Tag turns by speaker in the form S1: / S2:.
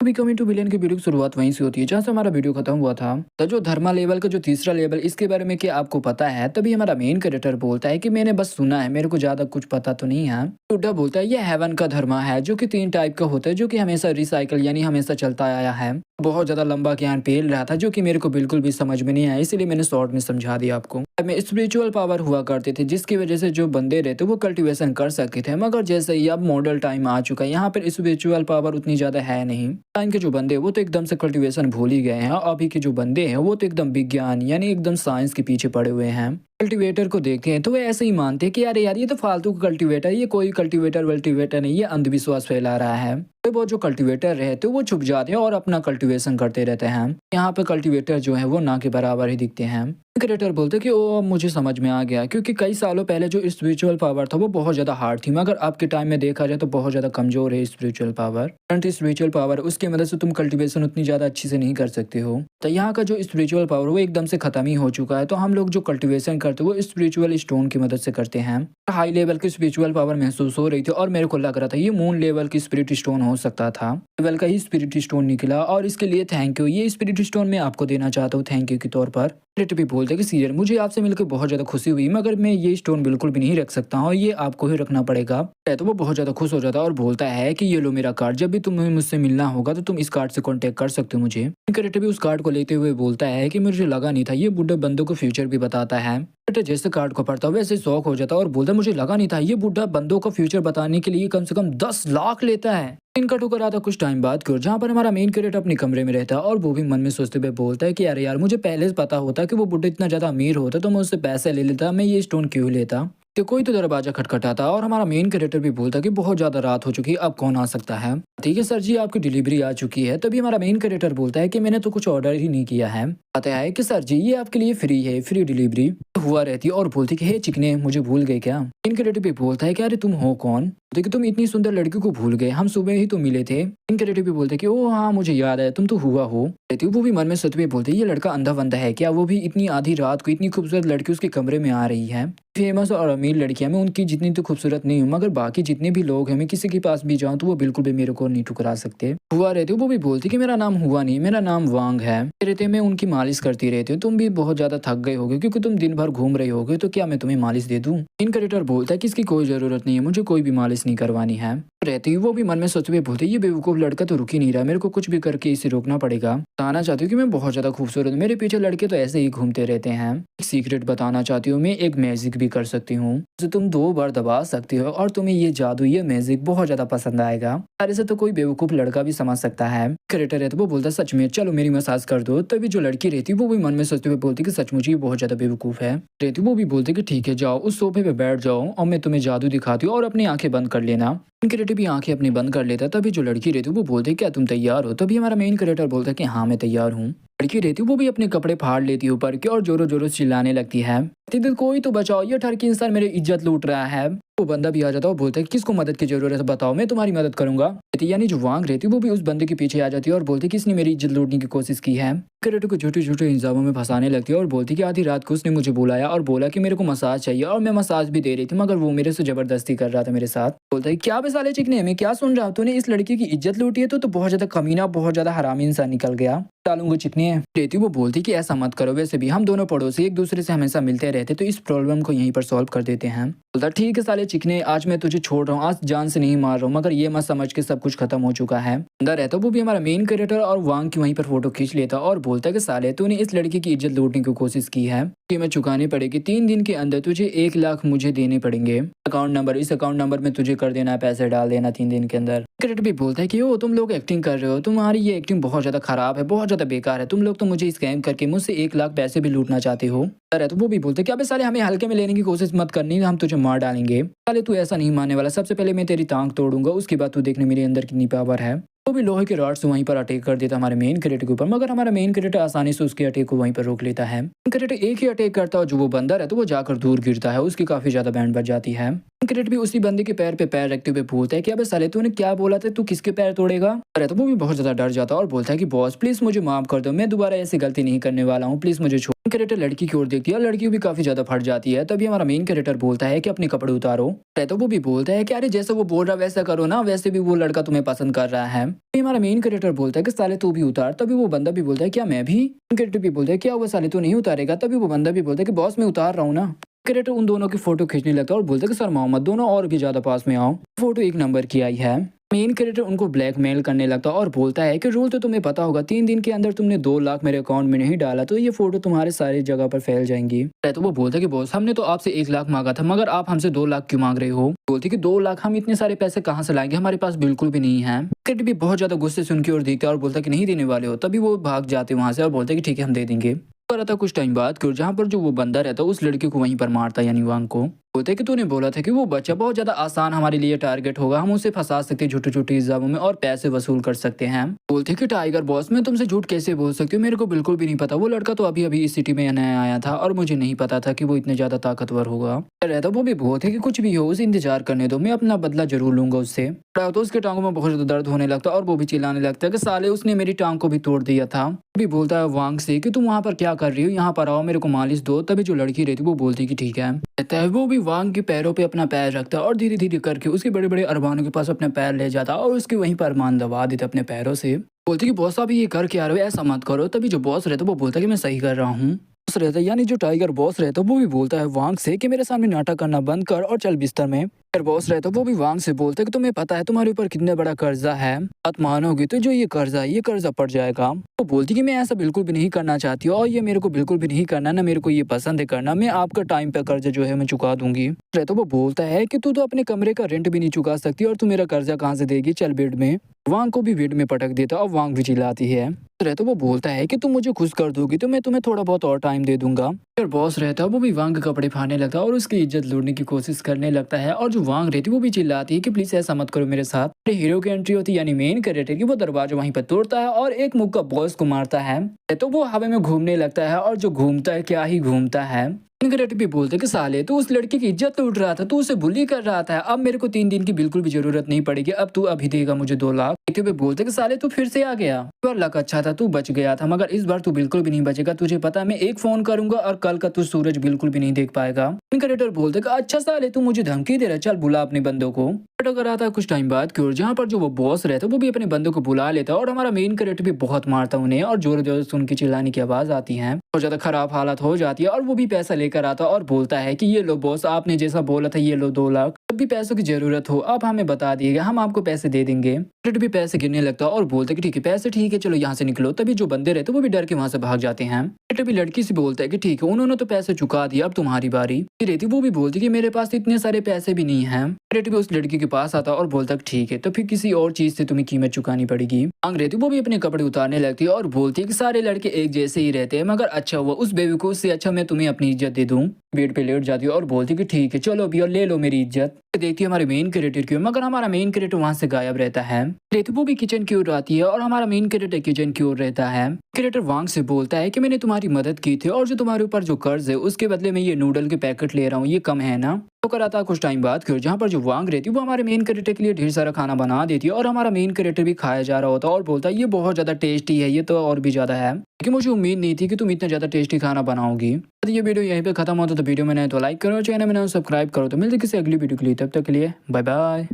S1: कभी कमी two billion की वीडियो की शुरुआत वहीं से होती है जहां से हमारा वीडियो खत्म हुआ था। तो जो धर्मा लेवल का जो तीसरा लेवल, इसके बारे में क्या आपको पता है? तभी हमारा मेन कैरेक्टर बोलता है कि मैंने बस सुना है, मेरे को ज्यादा कुछ पता तो नहीं है। बुड्ढा बोलता है ये हेवन का धर्मा है जो कि 3 टाइप का होता है, जो कि हमेशा रिसाइकल यानी हमेशा चलता आया है। बहुत ज्यादा लंबा ज्ञान पेल रहा था जो कि मेरे को बिल्कुल भी समझ में नहीं आया, इसलिए मैंने शॉर्ट में समझा दिया आपको। में स्पिरिचुअल पावर हुआ करते थे जिसकी वजह से जो बंदे रहते वो कल्टीवेशन कर सकते थे, मगर जैसे ही अब मॉडल टाइम आ चुका है, यहाँ पर स्पिरिचुअल पावर उतनी ज्यादा है नहीं। टाइम के जो बंदे हैं वो तो एकदम से कल्टीवेशन भूल ही गए हैं, अभी के जो बंदे हैं वो तो एकदम विज्ञान यानी एकदम साइंस के पीछे पड़े हुए हैं। कल्टीवेटर को देखते हैं तो वे ऐसे ही मानते हैं कि यार यार ये तो फालतू का कल्टीवेटर, ये कोई कल्टीवेटर वल्टीवेटर नहीं, ये अंधविश्वास फैला रहा है। तो वो जो कल्टीवेटर रहते हैं वो छुप जाते हैं और अपना कल्टीवेशन करते रहते हैं। यहाँ पे कल्टीवेटर जो है वो ना के बराबर ही दिखते हैं। क्रिएटर बोलते हैं कि ओ अब मुझे समझ में आ गया, क्योंकि कई सालों पहले जो स्पिरिचुअल पावर था वो बहुत ज्यादा हार्ड थी, मगर अब के टाइम में देखा जाए तो बहुत ज्यादा कमजोर है स्पिरिचुअल पावर। स्पिरिचुअल पावर उसकी मदद से तुम कल्टीवेशन उतनी ज्यादा अच्छी से नहीं कर सकते हो। तो यहाँ का जो स्पिरिचुअल पावर वो एकदम से खत्म ही हो चुका है। तो हम लोग जो कल्टीवेशन करते हैं वो स्पिरिचुअल स्टोन की मदद से करते हैं। हाई लेवल की स्पिरिचुअल पावर महसूस हो रही थी और मेरे को लग रहा था ये मून लेवल की स्पिरिट स्टोन हो सकता था। लेवल का ही स्पिरिट स्टोन निकला और इसके लिए थैंक यू। ये स्पिरिट स्टोन मैं आपको देना चाहता हूँ थैंक यू के तौर पर। भी बोलते हैं कि सीरियर मुझे आपसे मिलकर बहुत ज्यादा खुशी हुई, मगर मैं ये स्टोन बिल्कुल भी नहीं रख सकता हूँ, ये आपको ही रखना पड़ेगा। तो वो बहुत ज्यादा खुश हो जाता है और बोलता है कि ये लो मेरा कार्ड, जब भी तुम्हें मुझसे मिलना होगा तो तुम इस कार्ड से कांटेक्ट कर सकते हो मुझे। भी उस कार्ड को लेते हुए बोलता है कि मुझे लगा नहीं था ये बुढ़े बंदों को फ्यूचर भी बताता है। जैसे कार्ड को पढ़ता वैसे शौक हो जाता और बोलता मुझे लगा नहीं था ये बुढ़ा बंदों का फ्यूचर बताने के लिए कम से कम 10 लाख लेता है। इनका ठोकर आता कुछ टाइम बाद की ओर, जहाँ पर हमारा मेन कैरेक्टर अपने कमरे में रहता है और वो भी मन में सोचते हुए बोलता है कि यार यार मुझे पहले से पता होता कि वो बुढ़ा इतना ज्यादा अमीर होता तो मैं उससे पैसे ले लेता, मैं ये स्टोन क्यों लेता। तो कोई तो दरवाजा खटखटाता और हमारा मेन कैरेक्टर भी बोलता कि बहुत ज्यादा रात हो चुकी है, अब कौन आ सकता है। ठीक है सर जी आपकी डिलीवरी आ चुकी है। तभी हमारा मेन कैरेक्टर बोलता है कि मैंने तो कुछ ऑर्डर ही नहीं किया है। आता है कि सर जी ये आपके लिए फ्री है, फ्री डिलीवरी हुआ रहती है। और बोलती कि हे चिकने मुझे भूल गए क्या। मेन कैरेक्टर भी बोलता है कि अरे तुम हो कौन, देखिए तुम इतनी सुंदर लड़की को भूल गए, हम सुबह ही तो मिले थे। मेन कैरेक्टर भी बोलते कि ओ हाँ मुझे याद है, तुम तो हुआ हो। वो भी मन में सोचते हुए बोलते ये लड़का अंधा बंदा है क्या, वो भी इतनी आधी रात को इतनी खूबसूरत लड़की उसके कमरे में आ रही है। फेमस और अमीर लड़कियां मैं उनकी जितनी तो खूबसूरत नहीं हूँ, मगर बाकी जितने भी लोग हैं मैं किसी के पास भी जाऊँ तो वो बिल्कुल भी मेरे को नहीं ठुकरा सकते। हुआ रहती वो भी बोलती कि मेरा नाम हुआ नहीं, मेरा नाम वांग है। रहते मैं उनकी मालिश करती रहती हूँ, तुम भी बहुत ज्यादा थक गए होगे क्योंकि तुम दिन भर घूम रहे होगे, तो क्या मैं तुम्हें मालिश दे दूँ। इन कैरेक्टर बोलता है कि इसकी कोई जरूरत नहीं है, मुझे कोई भी मालिश नहीं करवानी है। रहती वो भी मन में सोचते हुए बोलते ये बेवकूफ लड़का तो रुक ही नहीं रहा, मेरे को कुछ भी करके इसे रोकना पड़ेगा। बताना चाहती हूँ कि मैं बहुत ज्यादा खूबसूरत हूँ, मेरे पीछे लड़के तो ऐसे ही घूमते रहते हैं। एक सीक्रेट बताना चाहती हूँ, मैं एक मैजिक भी कर सकती हूँ जो तुम 2 बार दबा सकती हो और तुम्हें ये जादू ये मैजिक बहुत ज्यादा पसंद आएगा। सारे से तो कोई बेवकूफ लड़का भी समझ सकता है। क्रिएटर है तो वो बोलता सच में चलो मेरी मसाज कर दो। तभी जो लड़की रहती वो भी मन में सोचते हुए बोलती कि सचमुच ये बहुत ज्यादा बेवकूफ है। रहती वो भी बोलती कि ठीक है जाओ उस सोफे पे बैठ जाओ और मैं तुम्हें जादू दिखाती हूँ और अपनी आंखें बंद कर लेना। क्रिएटर भी आंखें अपनी बंद कर लेता। तभी जो लड़की रहती वो बोलती क्या तुम तैयार हो। तभी हमारा मेन क्रिएटर बोलता है कि हाँ मैं तैयार हूँ। लड़की रहती वो भी अपने कपड़े फाड़ लेती है ऊपर के और जोरों जोरों से चिल्लाने लगती है कोई तो बचाओ, ये ठरकी इंसान मेरी इज्जत लूट रहा है। वो बंदा भी आ जाता है और बोलता है किसको मदद की जरूरत है बताओ मैं तुम्हारी मदद करूंगा। यानी जो वांग रहती वो भी उस बंदे के पीछे आ जाती है और बोलती है किसने मेरी इज्जत लूटने की कोशिश की है। क्रिएटर को झूठे झूठे इंजामों में फंसाने लगती है और बोलती कि आधी रात को उसने मुझे बुलाया और बोला कि मेरे को मसाज चाहिए और मैं मसाज भी दे रही थी, मगर वो मेरे से जबरदस्ती कर रहा था मेरे साथ। बोलता है क्या बे साले चिकने मैं क्या सुन रहा हूँ, तूने इस लड़की की इज्जत लूटी है तो बहुत ज्यादा कमीना बहुत ज्यादा हरामी इंसान निकल गया। डालूंगा चिकने रहती वो बोलती कि ऐसा मत करो, वैसे भी हम दोनों पड़ोसी एक दूसरे से हमेशा मिलते रहते तो इस प्रॉब्लम को यहीं पर सॉल्व कर देते हैं। बोलता ठीक है साले चिकने आज मैं तुझे छोड़ रहा हूँ, आज जान से नहीं मार रहा हूँ, मगर ये मत समझ के सब कुछ खत्म हो चुका है। अंदर रहता वो भी हमारा मेन कैरेक्टर और वांग की वहीं पर फोटो खींच लेता और बोलता है कि साले तूने इस लड़की की इज्जत लूटने की कोशिश की है, कीमत चुकानी पड़ेगी। 3 दिन के अंदर तुझे 1 लाख मुझे देने पड़ेंगे। अकाउंट नंबर इस अकाउंट नंबर में तुझे कर देना है, पैसे डाल देना 3 दिन के अंदर। क्रिएटर भी बोलता है कि ओ तुम लोग एक्टिंग कर रहे हो, तुम्हारी ये एक्टिंग बहुत ज्यादा खराब है, बहुत ज्यादा बेकार है, तुम लोग तो मुझे स्कैम करके मुझसे 1 लाख पैसे भी लूटना चाहते हो। तो वो भी बोलते क्या बे साले हमें हल्के में लेने की कोशिश मत करनी, हम तुझे मार डालेंगे। साले तू ऐसा नहीं मानने वाला, सबसे पहले मैं तेरी टांग तोड़ूंगा, उसके बाद तू देखने मेरे अंदर कितनी पावर है। वो भी लोहे के रॉड से वहीं पर अटैक कर देता हमारे मेन क्रिएटर के ऊपर, मगर हमारा मेन क्रिएटर आसानी से उसके अटैक को वहीं पर रोक लेता है। क्रिएटर एक ही अटैक करता है, जो वो बंदर है तो वो जाकर दूर गिरता है, उसकी काफी ज्यादा बैंड बच जाती है। क्रिएटर भी उसी बंदे के पैर पे पैर रखते हुए बोलता है कि अबे साले तूने क्या बोला था, तू किसके पैर तोड़ेगा। अरे तो वो भी बहुत ज्यादा डर जाता है और बोलता है कि बॉस प्लीज मुझे माफ कर दो, मैं दोबारा ऐसी गलती नहीं करने वाला हूँ, प्लीज मुझे छोड़। कैरेक्टर लड़की की ओर देखती है और लड़की भी काफी ज्यादा फट जाती है। तभी हमारा मेन कैरेक्टर बोलता है कि अपने कपड़े उतारो। तो वो भी बोलता है कि अरे जैसा वो बोल रहा वैसा करो ना, वैसे भी वो लड़का तुम्हें पसंद कर रहा है। तभी हमारा मेन कैरेक्टर बोलता है कि साले तू भी उतार। तभी वो बंदा भी बोलता है क्या मैं भी। कैरेक्टर भी बोलता है क्या हुआ साले तू नहीं उतारेगा। तभी वो बंदा भी बोलता है कि बॉस मैं उतार रहा हूँ ना। क्रिएटर उन दोनों की फोटो खींचने लगता है और बोलता है कि सर मोहम्मद दोनों और भी ज्यादा पास में आओ, फोटो एक नंबर की आई है। मेन क्रिएटर उनको ब्लैकमेल करने लगता है और बोलता है कि रूल तो तुम्हें पता होगा, 3 दिन के अंदर तुमने 2 लाख मेरे अकाउंट में नहीं डाला तो ये फोटो तुम्हारे सारी जगह पर फैल जाएंगी। तो वो बोलता है कि बॉस हमने तो आपसे 1 लाख मांगा था, मगर आप हमसे 2 लाख क्यों मांग रहे हो। बोलती कि 2 लाख हम इतने सारे पैसे कहाँ से लाएंगे, हमारे पास बिल्कुल भी नहीं है। क्रिएटर भी बहुत ज्यादा गुस्से से उनकी ओर देखता है और बोलता है कि नहीं देने वाले हो। तभी वो भाग जाते वहां से और बोलते हैं कि ठीक है हम दे देंगे। पर आता कुछ टाइम बाद कि जहाँ पर जो वो बंदा रहता है उस लड़की को वहीं पर मारता है, यानी वांग को। बोलते कि तूने बोला था कि वो बच्चा बहुत ज्यादा आसान हमारे लिए टारगेट होगा, हम उसे फंसा सकते हैं छोटे छोटे इल्जामों में और पैसे वसूल कर सकते हैं। बोलते कि टाइगर बॉस मैं तुमसे झूठ कैसे बोल सकती हूँ, मेरे को बिल्कुल भी नहीं पता, वो लड़का तो अभी अभी इस सिटी में नया आया था और मुझे नहीं पता था कि वो इतने ज्यादा ताकतवर होगा। रहता वो भी बोलते कि कुछ भी हो उसे इंतजार करने दो, मैं अपना बदला जरूर लूंगा उससे। तो उसके टांगों में बहुत ज्यादा दर्द होने लगता है और वो भी चिल्लाने लगता है कि साले उसने मेरी टांग को भी तोड़ दिया था। भी बोलता है वांग से कि तुम वहां पर क्या कर रही हो, यहाँ पर आओ मेरे को मालिश दो। तभी जो लड़की रहती वो बोलती कि ठीक है। कहता है वो भी वांग के पैरों पे अपना पैर रखता है और धीरे धीरे करके उसके बड़े बड़े अरमानों के पास अपने पैर ले जाता और उसके वहीं पर अरमान दबा देता अपने पैरों से। बोलती कि बॉस आप ये कर क्या रहे हो, ऐसा मत करो। तभी जो बॉस रहता है वो बोलता है कि मैं सही कर रहा हूँ। बॉस रहता है यानी जो टाइगर बॉस रहता है वो भी बोलता है वांग से कि मेरे सामने नाटक करना बंद कर और चल बिस्तर में। फिर बॉस रहता है वो भी वांग से बोलता है कि तुम्हें पता है तुम्हारे ऊपर कितना बड़ा कर्जा है, बात मानोगी तो जो ये कर्जा है ये कर्जा पड़ जाएगा। वो बोलती कि मैं ऐसा बिल्कुल भी नहीं करना चाहती हूँ और ये मेरे को बिल्कुल भी नहीं करना, ना मेरे को ये पसंद है करना, मैं आपका टाइम पे कर्जा जो है मैं चुका दूंगी। रहता वो बोलता है कि तू तो अपने कमरे का रेंट भी नहीं चुका सकती और तू मेरा कर्जा कहाँ से देगी, चल बेड में। वांग को भी बेड में पटक देता और वांग भी चिल्लाती है। रहता वो बोलता है कि तुम मुझे खुश कर दोगी तो मैं तुम्हें थोड़ा बहुत और टाइम दे दूंगा। फिर बॉस रहता है वो भी वांग के कपड़े फाड़ने लगता है और उसकी इज्जत लूटने की कोशिश करने लगता है और जो वांग रहती है वो भी चिल्लाती है कि प्लीज ऐसा मत करो मेरे साथ। हीरो की एंट्री होती है यानी मेन कैरेक्टर की, वो दरवाजा वहीं पर तोड़ता है और एक मुक्का बॉस को मारता है। तो वो हवा में घूमने लगता है और जो घूमता है क्या ही घूमता है। कैरेक्टर भी बोलते कि साले तू उस लड़की की इज्जत लूट रहा था, तू उसे बुली कर रहा था, अब मेरे को 3 दिन की बिल्कुल भी जरूरत नहीं पड़ेगी, अब तू अभी देगा मुझे 2 लाख। देखते हुए बोलते कि साले तू फिर से आ गया, पर लक अच्छा था तू बच गया था, मगर इस बार तू बिल्कुल भी नहीं बचेगा, तुझे पता मैं एक फोन करूंगा और कल का तू सूरज बिल्कुल भी नहीं देख पाएगा। कैरेक्टर बोलते कि अच्छा साले तू मुझे धमकी दे रहा है, चल बुला अपने बंदों को। अगर आता है कुछ टाइम बाद की ओर जहाँ पर जो वो बॉस रहता है वो भी अपने बंदों को बुला लेता है और हमारा मेन कैरेक्टर भी बहुत मारता उन्हें और जोर जोर से उनकी चिल्लाने की आवाज आती है और ज्यादा खराब हालत हो जाती है और वो भी पैसा लेकर आता है और बोलता है कि ये लो बॉस आपने जैसा बोला था ये लो 2 लाख, जब भी पैसों की जरूरत हो आप हमें बता दिएगा, हम आपको पैसे दे देंगे। कैरेक्टर भी पैसे गिनने लगता है और बोलता है कि ठीक है पैसे ठीक है चलो यहाँ से निकलो। तभी जो बंदे रहते वो भी डर के वहां से भाग जाते हैं। कैरेक्टर भी लड़की से बोलता है कि ठीक है उन्होंने तो पैसे चुका दिया अब तुम्हारी बारी। रहती वो भी बोलती कि मेरे पास इतने सारे पैसे भी नहीं है। कैरेक्टर भी उस लड़की के पास आता और बोलता ठीक है तो फिर किसी और चीज से तुम्हें कीमत चुकानी पड़ेगी। मांग रहती वो भी अपने कपड़े उतारने लगती है और बोलती है कि सारे लड़के एक जैसे ही रहते हैं, मगर अच्छा हुआ उस बेवकूफ से अच्छा मैं तुम्हें अपनी इज्जत दे दूं। बेड पे लेट जाती है और बोलती कि ठीक है चलो अभी और ले लो मेरी इज्जत। देखती है हमारे मेन कैरेक्टर की, मगर हमारा मेन कैरेक्टर वहां से गायब रहता है। रहती वो भी किचन की ओर आती है और हमारा मेन कैरेक्टर किचन की ओर रहता है। कैरेक्टर वांग से बोलता है कि मैंने तुम्हारी मदद की थी और जो तुम्हारे ऊपर जो कर्ज है उसके बदले में ये नूडल के पैकेट ले रहा हूँ, ये कम है ना। तो कराता कुछ टाइम बाद की जहाँ पर जो वांग रहती है वो हमारे मेन कैरेक्टर के लिए ढेर सारा खाना बना देती है और हमारा मेन कैरेक्टर भी खाया जा रहा होता है और बोलता है ये बहुत ज्यादा टेस्टी है, ये तो और भी ज्यादा है, लेकिन मुझे उम्मीद नहीं थी कि तुम इतना ज्यादा टेस्टी खाना बनाओगी। तो ये वीडियो यहीं पे खत्म होता तो वीडियो में नए तो लाइक करो, चैनल में नए सब्सक्राइब करो। तो मिलते किसी अगली वीडियो के लिए, तब तक के लिए बाय बाय।